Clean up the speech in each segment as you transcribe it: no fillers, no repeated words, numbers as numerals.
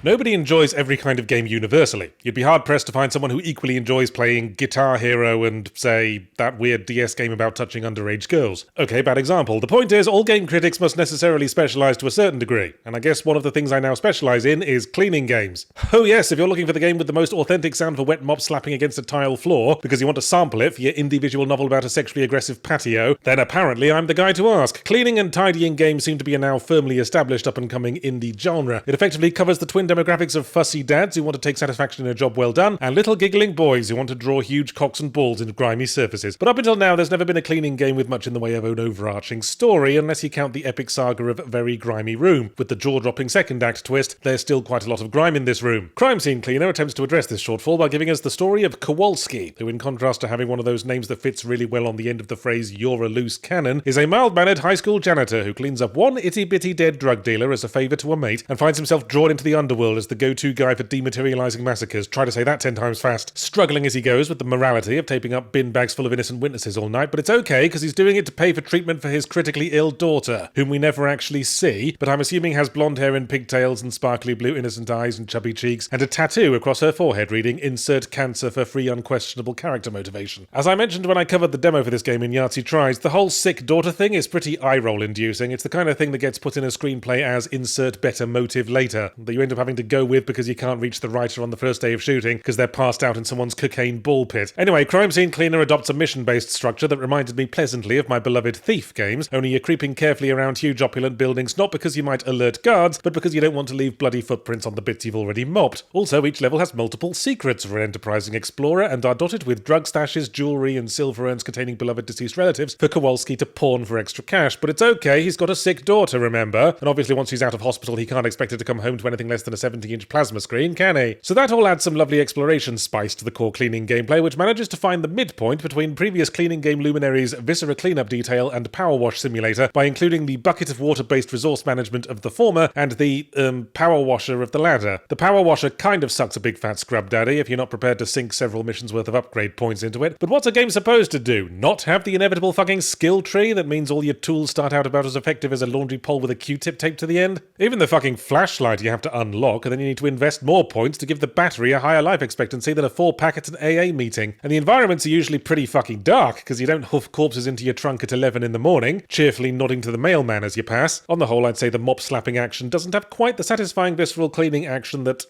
Nobody enjoys every kind of game universally. You'd be hard-pressed to find someone who equally enjoys playing Guitar Hero and, say, that weird DS game about touching underage girls. Okay, bad example. The point is, all game critics must necessarily specialise to a certain degree, and I guess one of the things I now specialise in is cleaning games. Oh yes, if you're looking for the game with the most authentic sound for wet mop slapping against a tile floor because you want to sample it for your indie visual novel about a sexually aggressive patio, then apparently I'm the guy to ask. Cleaning and tidying games seem to be a now firmly established up-and-coming indie genre. It effectively covers the twin demographics of fussy dads who want to take satisfaction in a job well done, and little giggling boys who want to draw huge cocks and balls into grimy surfaces. But up until now, there's never been a cleaning game with much in the way of an overarching story, unless you count the epic saga of Very Grimy Room. With the jaw-dropping second act twist, there's still quite a lot of grime in this room. Crime Scene Cleaner attempts to address this shortfall by giving us the story of Kowalski, who, in contrast to having one of those names that fits really well on the end of the phrase "you're a loose cannon," is a mild-mannered high school janitor who cleans up one itty-bitty dead drug dealer as a favour to a mate, and finds himself drawn into the underworld as the go-to guy for dematerialising massacres. Try to say that 10 times fast. Struggling as he goes with the morality of taping up bin bags full of innocent witnesses all night, but it's okay because he's doing it to pay for treatment for his critically ill daughter, whom we never actually see, but I'm assuming has blonde hair and pigtails and sparkly blue innocent eyes and chubby cheeks, and a tattoo across her forehead reading "Insert cancer for free unquestionable character motivation." As I mentioned when I covered the demo for this game in Yahtzee Tries, the whole sick daughter thing is pretty eye-roll inducing. It's the kind of thing that gets put in a screenplay as "insert better motive later," that you end up having to go with because you can't reach the writer on the first day of shooting because they're passed out in someone's cocaine ball pit. Anyway, Crime Scene Cleaner adopts a mission-based structure that reminded me pleasantly of my beloved Thief games, only you're creeping carefully around huge opulent buildings not because you might alert guards, but because you don't want to leave bloody footprints on the bits you've already mopped. Also, each level has multiple secrets for an enterprising explorer and are dotted with drug stashes, jewellery and silver urns containing beloved deceased relatives for Kowalski to pawn for extra cash. But it's okay, he's got a sick daughter, remember? And obviously once he's out of hospital he can't expect her to come home to anything less than a 70-inch plasma screen, can he? So that all adds some lovely exploration spice to the core cleaning gameplay, which manages to find the midpoint between previous cleaning game luminaries Viscera Cleanup Detail and Power Wash Simulator by including the bucket of water-based resource management of the former and the, power washer of the latter. The power washer kind of sucks a big fat scrub daddy if you're not prepared to sink several missions worth of upgrade points into it. But what's a game supposed to do? Not have the inevitable fucking skill tree that means all your tools start out about as effective as a laundry pole with a Q-tip taped to the end? Even the fucking flashlight you have to unlock, and then you need to invest more points to give the battery a higher life expectancy than a 4-pack at an AA meeting. And the environments are usually pretty fucking dark, because you don't hoof corpses into your trunk at 11 in the morning, cheerfully nodding to the mailman as you pass. On the whole, I'd say the mop-slapping action doesn't have quite the satisfying visceral cleaning action that,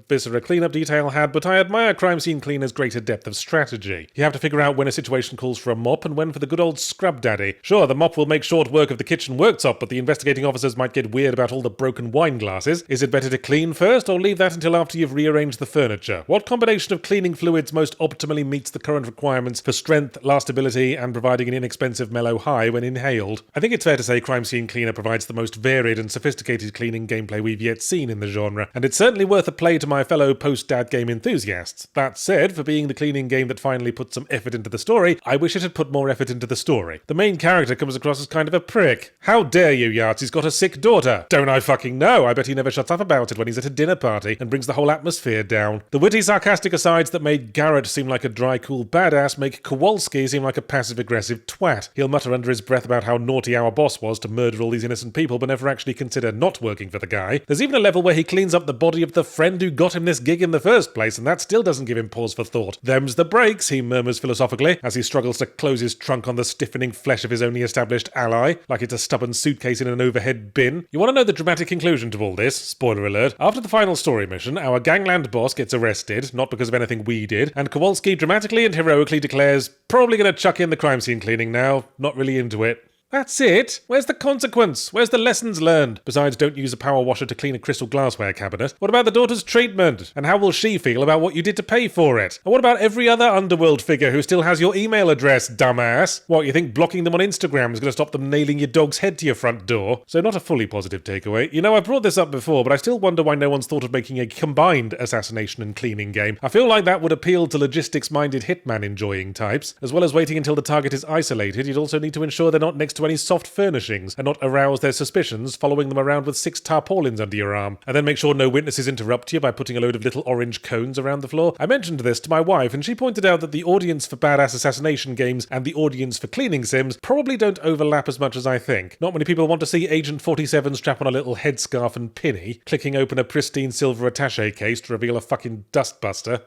Viscera Cleanup Detail had, but I admire Crime Scene Cleaner's greater depth of strategy. You have to figure out when a situation calls for a mop and when for the good old scrub daddy. Sure, the mop will make short work of the kitchen worktop, but the investigating officers might get weird about all the broken wine glasses. Is it better to clean first, or leave that until after you've rearranged the furniture? What combination of cleaning fluids most optimally meets the current requirements for strength, lastability, and providing an inexpensive mellow high when inhaled? I think it's fair to say Crime Scene Cleaner provides the most varied and sophisticated cleaning gameplay we've yet seen in the genre, and it's certainly worth a play to my fellow post-dad game enthusiasts. That said, for being the cleaning game that finally put some effort into the story, I wish it had put more effort into the story. The main character comes across as kind of a prick. How dare you, Yahtzee's got a sick daughter? Don't I fucking know? I bet he never shuts up about it when he's at a dinner party and brings the whole atmosphere down. The witty, sarcastic asides that made Garrett seem like a dry, cool badass make Kowalski seem like a passive-aggressive twat. He'll mutter under his breath about how naughty our boss was to murder all these innocent people but never actually consider not working for the guy. There's even a level where he cleans up the body of the friend who got him this gig in the first place, and that still doesn't give him pause for thought. Them's the breaks, he murmurs philosophically, as he struggles to close his trunk on the stiffening flesh of his only established ally, like it's a stubborn suitcase in an overhead bin. You want to know the dramatic conclusion to all this? Spoiler alert. After the final story mission, our gangland boss gets arrested, not because of anything we did, and Kowalski dramatically and heroically declares, probably gonna chuck in the crime scene cleaning now, not really into it. That's it? Where's the consequence? Where's the lessons learned? Besides, don't use a power washer to clean a crystal glassware cabinet. What about the daughter's treatment? And how will she feel about what you did to pay for it? And what about every other underworld figure who still has your email address, dumbass? What, you think blocking them on Instagram is going to stop them nailing your dog's head to your front door? So not a fully positive takeaway. You know, I've brought this up before, but I still wonder why no one's thought of making a combined assassination and cleaning game. I feel like that would appeal to logistics-minded hitman-enjoying types. As well as waiting until the target is isolated, you'd also need to ensure they're not next to to any soft furnishings and not arouse their suspicions following them around with 6 tarpaulins under your arm, and then make sure no witnesses interrupt you by putting a load of little orange cones around the floor? I mentioned this to my wife, and she pointed out that the audience for badass assassination games and the audience for cleaning sims probably don't overlap as much as I think. Not many people want to see Agent 47 strap on a little headscarf and pinny, clicking open a pristine silver attaché case to reveal a fucking dustbuster.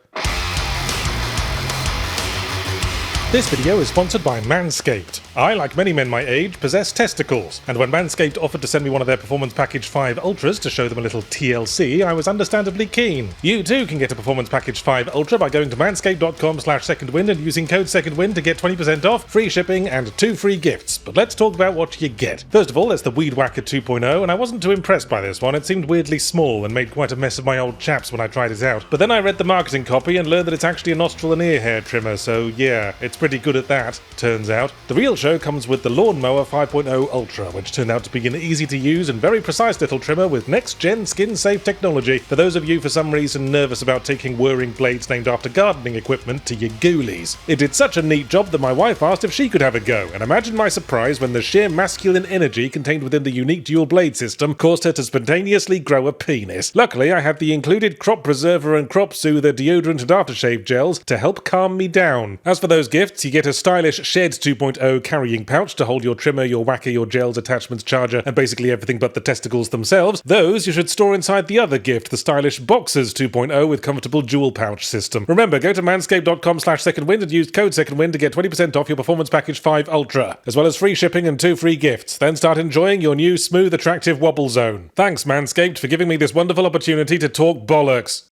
This video is sponsored by Manscaped. I, like many men my age, possess testicles, and when Manscaped offered to send me one of their Performance Package 5 Ultras to show them a little TLC, I was understandably keen. You too can get a Performance Package 5 Ultra by going to manscaped.com/secondwind and using code secondwind to get 20% off, free shipping, and 2 free gifts. But let's talk about what you get. First of all, there's the Weed Whacker 2.0, and I wasn't too impressed by this one. It seemed weirdly small and made quite a mess of my old chaps when I tried it out. But then I read the marketing copy and learned that it's actually a nostril and ear hair trimmer, so yeah, it's pretty good at that, turns out. The real show comes with the Lawnmower 5.0 Ultra, which turned out to be an easy-to-use and very precise little trimmer with next-gen skin-safe technology for those of you for some reason nervous about taking whirring blades named after gardening equipment to your ghoulies. It did such a neat job that my wife asked if she could have a go, and imagine my surprise when the sheer masculine energy contained within the unique dual blade system caused her to spontaneously grow a penis. Luckily, I had the included crop preserver and crop soother deodorant and aftershave gels to help calm me down. As for those gifts, you get a stylish Shed 2.0 carrying pouch to hold your trimmer, your whacker, your gels, attachments, charger, and basically everything but the testicles themselves. Those you should store inside the other gift, the stylish Boxers 2.0 with comfortable dual pouch system. Remember, go to manscaped.com/secondwind and use code secondwind to get 20% off your Performance Package 5 Ultra, as well as free shipping and 2 free gifts. Then start enjoying your new smooth, attractive wobble zone. Thanks, Manscaped, for giving me this wonderful opportunity to talk bollocks.